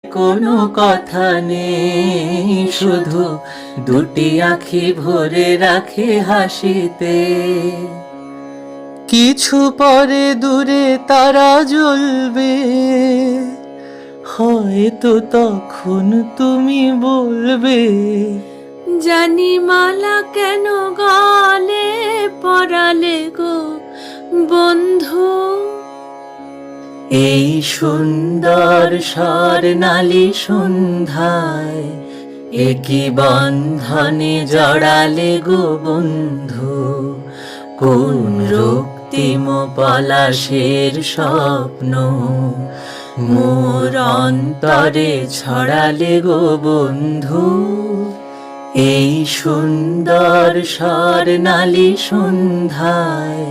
কোনো কথা নেই, শুধু দুটি আঁখি ভরে রাখে হাসিতে। কিছু পরে দূরে তারা জ্বলবে, হয়তো তখন তুমি বলবে, জানি মালা কেন গলে পরালে গো বন্ধু। এই সুন্দর স্বর্ণালী সন্ধ্যায় একই বন্ধনে জড়ালে গো বন্ধু। কোন রক্তিম পলাশের স্বপ্ন মোর অন্তরে ছড়ালে গো বন্ধু। এই সুন্দর স্বর্ণালী সন্ধ্যায়